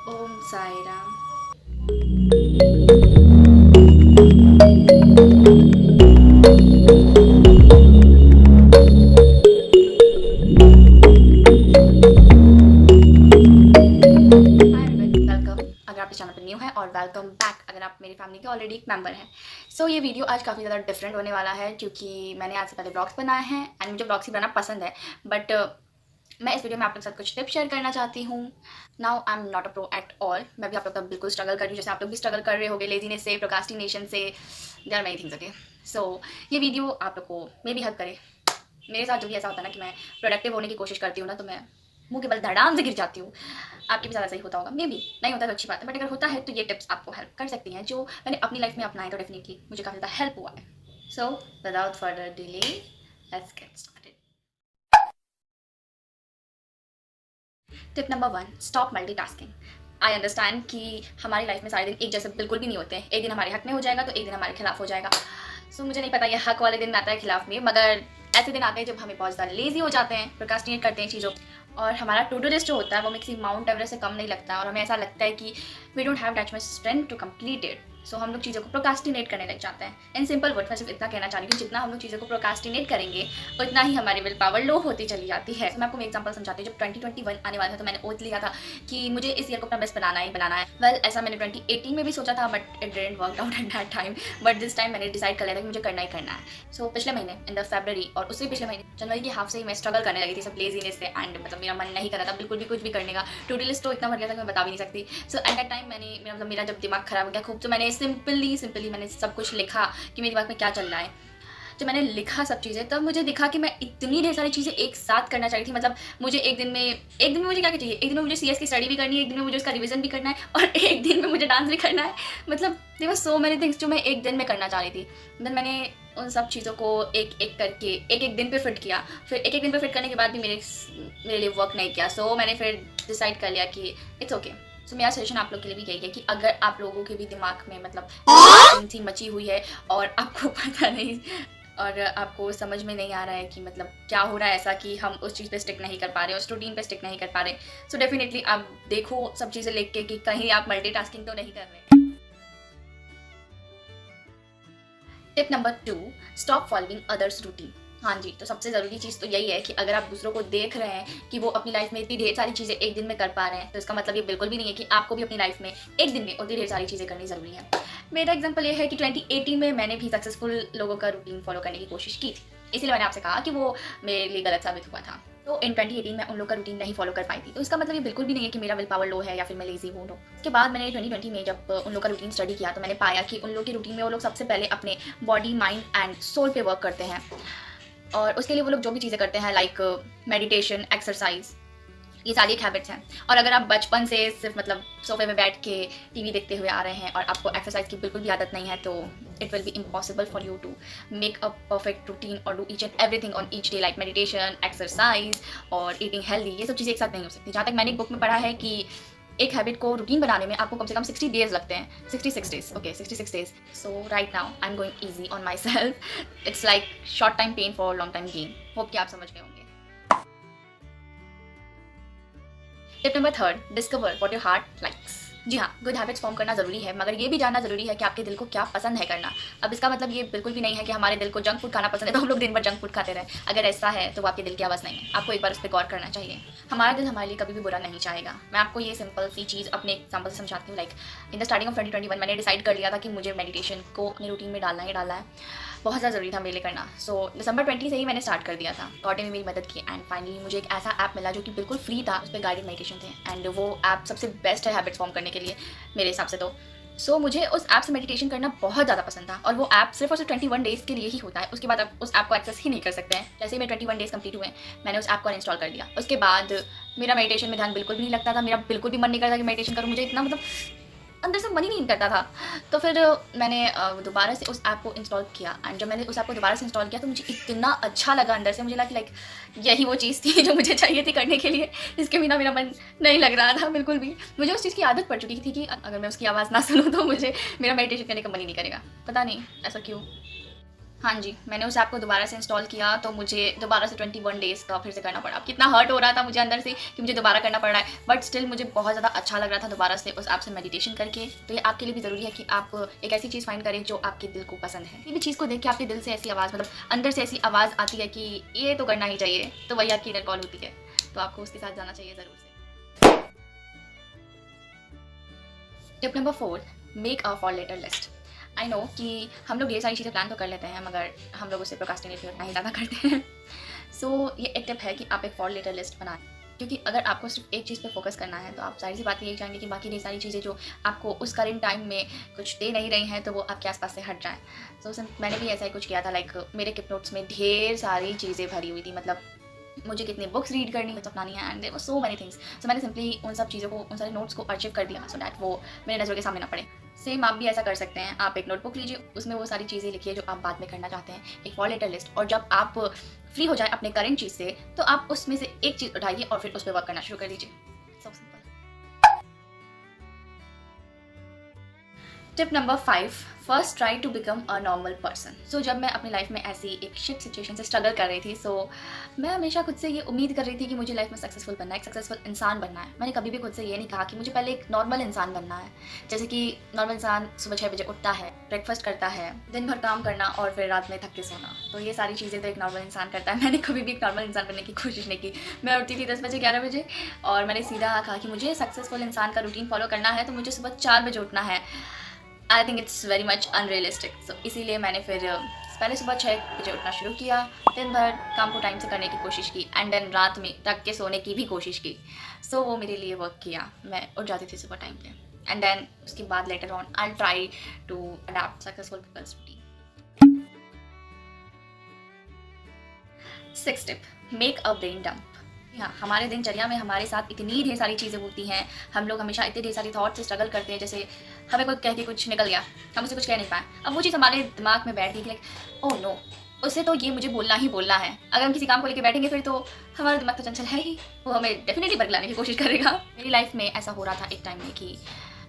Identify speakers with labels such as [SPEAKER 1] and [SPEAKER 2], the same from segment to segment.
[SPEAKER 1] ओम Sai Ram. Welcome अगर आप इस चैनल पर न्यू हैं, और वेलकम बैक अगर आप मेरी फैमिली के ऑलरेडी एक मेंबर हैं। सो ये वीडियो आज काफ़ी ज़्यादा डिफरेंट होने वाला है, क्योंकि मैंने आज से पहले ब्लॉग्स बनाए हैं एंड मुझे ब्लॉग्स ही बनाना पसंद है। बट मैं इस वीडियो में आप लोग के साथ कुछ टिप्स शेयर करना चाहती हूँ। Now I am not a pro at all. मैं भी आप लोग का बिल्कुल स्ट्रगल कर रही हूँ, जैसे आप लोग भी स्ट्रगल कर रहे होगे लेजीनेस से, प्रोक्रास्टिनेशन से। There are many things. Okay, so ये वीडियो आप लोग को मे भी हेल्प करे। मेरे साथ जो भी ऐसा होता है ना कि मैं प्रोडक्टिव होने की कोशिश करती हूँ ना, तो मैं मुंह के बल धड़ाम से गिर जाती हूँ। आपके भी साथ ऐसा ही होता होगा, मे बी नहीं होता तो अच्छी बात है, बट अगर होता है तो ये टिप्स आपको हेल्प कर सकती हैं, जो मैंने अपनी लाइफ में अपनाए तो डेफिनेटली मुझे काफ़ी ज़्यादा हेल्प हुआ है। So without further delay let's get started. Tip number 1, stop multitasking. I understand कि हमारी लाइफ में सारे दिन एक जैसे बिल्कुल भी नहीं होते हैं। एक दिन हमारे हक में हो जाएगा तो एक दिन हमारे खिलाफ हो जाएगा। सो मुझे नहीं पता ये हक वाले दिन आता है खिलाफ में, मगर ऐसे दिन आते हैं जब हमें बहुत ज़्यादा लेजी हो जाते हैं, प्रोक्रास्टिनेट करते हैं चीज़ों, और हमारा टू डू लिस्ट जो होता है वो हमें किसी माउंट एवरेस्ट से कम नहीं लगता, और हमें ऐसा लगता है कि we don't have that much strength to complete it. So हम लोग चीज़ों को प्रोक्रास्टिनेट करने लग जाते हैं। इन सिंपल वर्ड में सिर्फ इतना कहना चाह रही हूँ, जितना हम लोग चीज़ों को प्रोक्रास्टिनेट करेंगे उतना ही हमारी विल पावर लो होती चली जाती है। तो मैं आपको एक एग्जांपल समझाती हूँ। जब 2021 आने वाला था तो मैंने ओथ लिया था कि मुझे इस ईयर को अपना बेस्ट बनाना ही बनाना है। वेल ऐसा मैंने 2018 में भी सोचा था, but it didn't work out at that time. But this time मैंने डिसाइड कर लिया था कि मुझे करना ही करना है। सो पिछले महीने इन द फरवरी, और उससे पिछले महीने जनवरी के हाफ से ही मैं स्ट्रगल करने लगी थी सब लेजीनेस से, एंड मतलब मेरा मन नहीं कर रहा था बिल्कुल भी कुछ भी करने का। टू डू लिस्ट तो इतना भर गया था कि मैं बता भी नहीं सकती। सो एट दैट टाइम मेरा जब दिमाग खराब हो गया खूब, तो मैंने सिंपली मैंने सब कुछ लिखा कि मेरे दिमाग में क्या चल रहा है। जब मैंने लिखा सब चीज़ें, तब मुझे दिखा कि मैं इतनी ढेर सारी चीज़ें एक साथ करना चाह रही थी। मतलब मुझे एक दिन में मुझे क्या क्या चाहिए, एक दिन में मुझे सीएस की स्टडी भी करनी है, एक दिन में मुझे उसका रिवीजन भी करना है, और एक दिन में मुझे डांस भी करना है। मतलब there were so many things जो मैं एक दिन में करना चाह रही थी। देन मैंने उन सब चीज़ों को एक एक करके एक दिन पे फिट किया। फिर एक दिन पे फिट करने के बाद भी मेरे लिए वर्क नहीं किया। सो मैंने फिर डिसाइड कर लिया कि इट्स ओके। सो मेरा सजेशन आप लोग के लिए भी यही है कि अगर आप लोगों के भी दिमाग में मतलब सी मची हुई है, और आपको पता नहीं, और आपको समझ में नहीं आ रहा है कि मतलब क्या हो रहा है ऐसा कि हम उस चीज़ पे स्टिक नहीं कर पा रहे, उस रूटीन पे स्टिक नहीं कर पा रहे, सो डेफिनेटली आप देखो सब चीज़ें लिख के कि कहीं आप मल्टीटास्किंग तो नहीं कर रहे। Tip number 2, stop following others routine. हाँ जी, तो सबसे ज़रूरी चीज़ तो यही है कि अगर आप दूसरों को देख रहे हैं कि वो अपनी लाइफ में इतनी ढेर सारी चीज़ें एक दिन में कर पा रहे हैं, तो इसका मतलब ये बिल्कुल भी नहीं है कि आपको भी अपनी लाइफ में एक दिन में उतनी ढेर सारी चीज़ें करनी ज़रूरी है। मेरा एग्जांपल ये है कि 2018 में मैंने भी सक्सेसफुल लोगों का रूटीन फॉलो करने की कोशिश की थी, इसीलिए मैंने आपसे कहा कि वो मेरे लिए गलत साबित हुआ था। तो इन 2018 में उन लोग का रूटीन नहीं फॉलो कर पाई थी, तो इसका मतलब ये बिल्कुल भी नहीं है कि मेरा विल पावर लो है या फिर मैं लेजी हूँ। उसके बाद मैंने 2020 में जब उन लोग का रूटीन स्टडी किया, तो मैंने पाया कि उन लोग के रूटीन में वो लोग सबसे पहले अपने बॉडी, माइंड एंड सोल पे वर्क करते हैं, और उसके लिए वो लोग जो भी चीज़ें करते हैं लाइक मेडिटेशन, एक्सरसाइज, ये सारी एक हैबिट्स हैं। और अगर आप बचपन से सिर्फ मतलब सोफे में बैठ के टीवी देखते हुए आ रहे हैं और आपको एक्सरसाइज की बिल्कुल भी आदत नहीं है, तो it will be impossible for you to make a perfect routine और do each and everything on each day, like meditation, exercise और ईटिंग हेल्दी। ये सब चीज़ें एक साथ नहीं हो सकती। जहाँ तक मैंने एक बुक में पढ़ा है कि एक हैबिट को रूटीन बनाने में आपको कम से कम 60 डेज लगते हैं। 66 days, okay 66 days. So right now I am going easy on myself. It's like short time pain for long time gain. Hope कि आप समझ गए होंगे। Tip number 3, discover what your heart likes. जी हाँ, good habits form करना ज़रूरी है, मगर ये भी जानना ज़रूरी है कि आपके दिल को क्या पसंद है करना। अब इसका मतलब ये बिल्कुल भी नहीं है कि हमारे दिल को जंक फूड खाना पसंद है तो हम लोग दिन भर जंक फूड खाते रहे। अगर ऐसा है तो वो आपके दिल की आवाज़ नहीं है, आपको एक बार उस पर गौर करना चाहिए। हमारा दिल हमारे लिए कभी भी बुरा नहीं चाहेगा। मैं आपको ये सिंपल सी चीज़ अपने एग्जाम्पल से समझाती हूँ। Like in the starting of 2021 मैंने डिसाइड कर लिया था कि मुझे मेडिटेशन को अपने रूटीन में डालना ही डालना है। बहुत ज़्यादा ज़रूरी था मेरे लिए करना। सो दिसंबर 20 से ही मैंने स्टार्ट कर दिया था। गॉड ने भी मेरी मदद की, एंड फाइनली मुझे एक ऐसा ऐप मिला जो कि बिल्कुल फ्री था। उस पर गाइडेड मेडिटेशन थे, एंड वो ऐप सबसे बेस्ट है हैबिट्स फॉर्म करने के लिए मेरे हिसाब से। तो सो मुझे उस ऐप से मेडिटेशन करना बहुत ज़्यादा पसंद था, और वो ऐप सिर्फ और सिर्फ 21 डेज़ के लिए ही होता है। उसके बाद आप उस ऐप को एक्सेस ही नहीं कर सकते हैं। जैसे ही मेरे 21 डेज़ कंप्लीट हुए, मैंने उस ऐप को अनइंस्टॉल कर दिया। उसके बाद मेरा मेडिटेशन में ध्यान बिल्कुल भी नहीं लगता था। मेरा बिल्कुल भी मन नहीं करता कि मेडिटेशन करूँ। मुझे इतना मतलब अंदर से मन ही नहीं करता था। तो फिर मैंने दोबारा से उस ऐप को इंस्टॉल किया, एंड जब मैंने उस ऐप को दोबारा से इंस्टॉल किया तो मुझे इतना अच्छा लगा अंदर से। मुझे लगा कि लाइक यही वो चीज़ थी जो मुझे चाहिए थी करने के लिए, जिसके बिना मेरा मन नहीं लग रहा था बिल्कुल भी। मुझे उस चीज़ की आदत पड़ चुकी थी कि अगर मैं उसकी आवाज़ ना सुनूँ तो मुझे मेरा मेडिटेशन करने का मन ही नहीं करेगा। पता नहीं ऐसा क्यों। हाँ जी, मैंने उस ऐप को दोबारा से इंस्टॉल किया तो मुझे दोबारा से 21 डेज़ का फिर से करना पड़ा। कितना हर्ट हो रहा था मुझे अंदर से कि मुझे दोबारा करना पड़ रहा है, बट स्टिल मुझे बहुत ज़्यादा अच्छा लग रहा था दोबारा से उस ऐप से मेडिटेशन करके। तो ये आपके लिए भी ज़रूरी है कि आप एक ऐसी चीज़ फाइंड करें जो आपके दिल को पसंद है। किसी भी चीज़ को देख के आपके दिल से ऐसी आवाज़, मतलब अंदर से ऐसी आवाज़ आती है कि ये तो करना ही चाहिए, तो वही आपकी इनर कॉल होती है। तो आपको उसके साथ जाना चाहिए ज़रूर से। Tip number 4, make a for later list. I know कि हम लोग ढेर सारी चीज़ें प्लान तो कर लेते हैं, मगर हम लोग उसे प्रोक्रास्टिनेट उतना ही ज़्यादा करते हैं। सो ये एक टिप है कि आप एक फॉर लेटर लिस्ट बनाएं, क्योंकि अगर आपको सिर्फ एक चीज़ पे फोकस करना है तो आप सारी सी बात यही चाहेंगे कि बाकी ढेर सारी चीज़ें जो आपको उस करेंट टाइम में कुछ दे नहीं रही हैं तो वो आपके आसपास से हट जाएँ। सो मैंने भी ऐसा ही कुछ किया था। लाइक मेरे किप नोट्स में ढेर सारी चीज़ें भरी हुई थी, मतलब मुझे कितनी बुक्स रीड करनी है, अपनानी है, and there were so many things. So मैंने सिंपली उन सब चीज़ों को, उन सारे नोट्स को अर्चिव कर दिया सो दैट वो मेरे नज़रों के सामने ना पड़े। सेम आप भी ऐसा कर सकते हैं। आप एक नोटबुक लीजिए, उसमें वो सारी चीज़ें लिखिए जो आप बाद में करना चाहते हैं, एक फॉर लेटर लिस्ट। और जब आप फ्री हो जाए अपने करंट चीज़ से तो आप उसमें से एक चीज़ उठाइए और फिर उस पर वर्क करना शुरू कर दीजिए। So simple. Tip number 5, first try to become a normal person. So जब मैं अपनी लाइफ में ऐसी एक शिट सिचुएशन से स्ट्रगल कर रही थी, सो मैं हमेशा खुद से ये उम्मीद कर रही थी कि मुझे लाइफ में सक्सेसफुल बनना है, एक सक्सेसफुल इंसान बनना है। मैंने कभी भी खुद से ये नहीं कहा कि मुझे पहले एक नॉर्मल इंसान बनना है। जैसे कि नॉर्मल इंसान सुबह 6 बजे उठता है, ब्रेकफास्ट करता है, दिन भर काम करना और फिर रात में थक के सोना। तो ये सारी चीज़ें तो एक नॉर्मल इंसान करता है। मैंने कभी भी एक नॉर्मल इंसान बनने की कोशिश नहीं की। मैं उठती थी 10 बजे 11 बजे और मैंने सीधा कहा कि मुझे सक्सेसफुल इंसान का रूटीन फॉलो करना है तो मुझे सुबह 4 बजे उठना है। I think it's very much unrealistic. So इसीलिए मैंने फिर पहले सुबह 6 बजे उठना शुरू किया, दिन भर काम को टाइम से करने की कोशिश की, एंड देन रात में थक के सोने की भी कोशिश की। सो वो मेरे लिए वर्क किया। मैं उठ जाती थी सुबह टाइम पे, एंड देन उसके बाद later on I try to adapt successful people's routine. 6 tip, make a brain dump. हाँ, हमारे दिनचर्या में हमारे साथ इतनी ढेर सारी चीज़ें होती हैं, हम लोग हमेशा इतने ढेर सारी थॉट से स्ट्रगल करते हैं। जैसे हमें कोई कह के कुछ निकल गया, हम उसे कुछ कह नहीं पाए, अब वो चीज़ हमारे दिमाग में बैठ गई कि लाइक ओह नो, उसे तो ये मुझे बोलना ही बोलना है। अगर हम किसी काम को लेकर बैठेंगे फिर तो हमारा दिमाग तो चंचल है ही, वो हमें डेफिनेटली बरगलाने की कोशिश करेगा। मेरी लाइफ में ऐसा हो रहा था एक टाइम में कि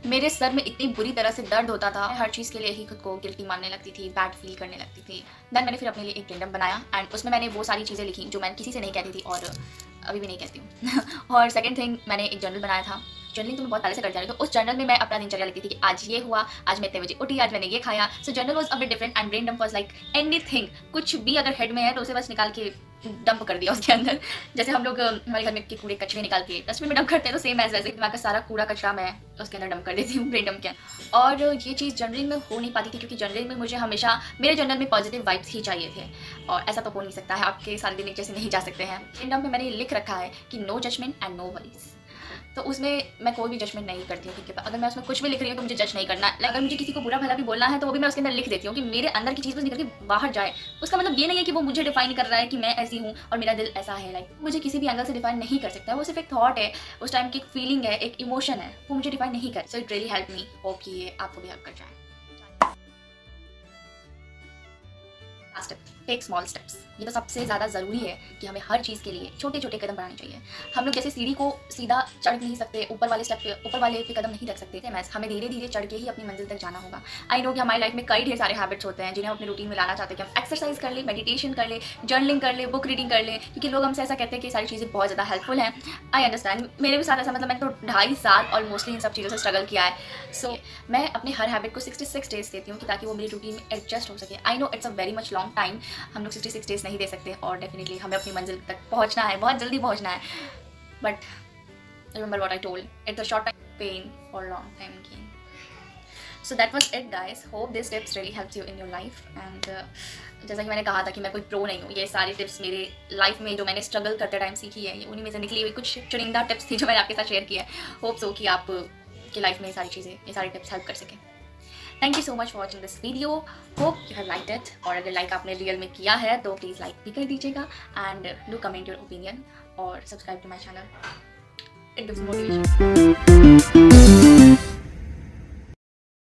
[SPEAKER 1] मेरे सर में इतनी बुरी तरह से दर्द होता था, हर चीज़ के लिए ही खुद को गिल्टी मानने लगती थी, बैड फील करने लगती थी। देन मैंने फिर अपने लिए एक ब्रेन डंप बनाया एंड उसमें मैंने वो सारी चीज़ें लिखी जो मैं किसी से नहीं कहती थी और अभी भी नहीं कहती हूँ। और सेकंड थिंग, मैंने एक जर्नल बनाया था। जर्नलिंग तो मैं बहुत पहले से कर जा रही, तो उस जर्नल में मैं अपना दिनचर्या लिखती थी कि आज ये हुआ, आज मैं इतने बजे उठी, आज मैंने ये खाया। So journal was a bit different and brain dump was like anything, कुछ भी अगर हेड में है तो उसे बस निकाल के डंप कर दिया उसके अंदर। जैसे हम लोग हमारे घर में के कूड़े कचरे निकाल के डस्टबिन में डंप करते हैं, तो सेम एज वैसे दिमाग का सारा कूड़ा कचरा मैं उसके अंदर डंप कर देती हूँ, ब्रेन डंप के। और ये चीज़ जर्नलिंग में हो नहीं पाती थी क्योंकि जर्नलिंग में मुझे हमेशा मेरे जर्नल में पॉजिटिव वाइब्स ही चाहिए थे, और ऐसा तो हो नहीं सकता है, आपके सारे दिन एक जैसे नहीं जा सकते हैं। ब्रेन डंप में मैंने लिख रखा है कि no judgement and no worries. तो उसमें मैं कोई भी जजमेंट नहीं करती हूँ, क्योंकि अगर मैं उसमें कुछ भी लिख रही हूँ तो मुझे जज नहीं करना। लाइक अगर मुझे किसी को बुरा भला भी बोलना है तो वो भी मैं उसके अंदर लिख देती हूँ कि मेरे अंदर की चीज़ बस निकल के बाहर जाए। उसका मतलब ये नहीं है कि वो मुझे डिफाइन कर रहा है कि मैं ऐसी हूँ और मेरा दिल ऐसा है। लाइक मुझे किसी भी एंगल से डिफाइन नहीं कर सकता है, वो सिर्फ एक थॉट है, उस टाइम की एक फीलिंग है, एक इमोशन है, वो मुझे डिफाइन नहीं कर। So it really help me, hope कि ये आपको भी हेल्प कर जाए। Take small steps. ये तो सबसे ज़्यादा ज़रूरी है कि हमें हर चीज़ के लिए छोटे छोटे कदम बढ़ाने चाहिए। हम लोग जैसे सीढ़ी को सीधा चढ़ नहीं सकते, ऊपर वाले स्टेप पे, ऊपर वाले पे कदम नहीं रख सकते, हमें धीरे धीरे चढ़ के ही अपनी मंजिल तक जाना होगा। आई नो कि हमारी लाइफ में कई ढेर सारे हैबिट्स होते हैं जिन्हें हम अपने रूटीन में लाना चाहते हैं कि हम एक्सरसाइज कर ले, मेडिटेशन कर ले, जर्नलिंग कर ले, बुक रीडिंग कर ले, क्योंकि लोग हमसे ऐसा कहते हैं कि सारी चीज़ें बहुत ज़्यादा हेल्पफुल हैं। आई अंडरस्टैंड, मेरे भी साथ ऐसा, मतलब मैंने तो 2.5 साल ऑलमोस्टली इन सब चीज़ों से स्ट्रगल किया है। सो मैं अपने हर हैबिट को 66 डेज देती हूँ कि ताकि वो मेरी रूटीन में एडजस्ट हो सके। I know it's a very much long time, हम लोग 66 डेज नहीं दे सकते और डेफिनेटली हमें अपनी मंजिल तक पहुंचना है, बहुत जल्दी पहुंचना है। But remember what I told, it's a short time pain for long time gain. So that was it guys, hope this tips really helps you in your life. And जैसा कि मैंने कहा था कि मैं कोई प्रो नहीं हूँ, ये सारी टिप्स मेरे लाइफ में जो मैंने स्ट्रगल करते टाइम सीखी है, ये उन्हीं में से निकली हुई कुछ चुनिंदा टिप्स थी जो मैंने आपके साथ शेयर किया है। होप सो कि आप की लाइफ में ये सारी चीज़ें, ये सारी टिप्स हेल्प कर सकें। Thank you so much for watching this video, hope you have liked it. और अगर लाइक आपने रियल में किया है तो प्लीज़ लाइक भी कर दीजिएगा and do comment your opinion और subscribe to my channel, it gives motivation.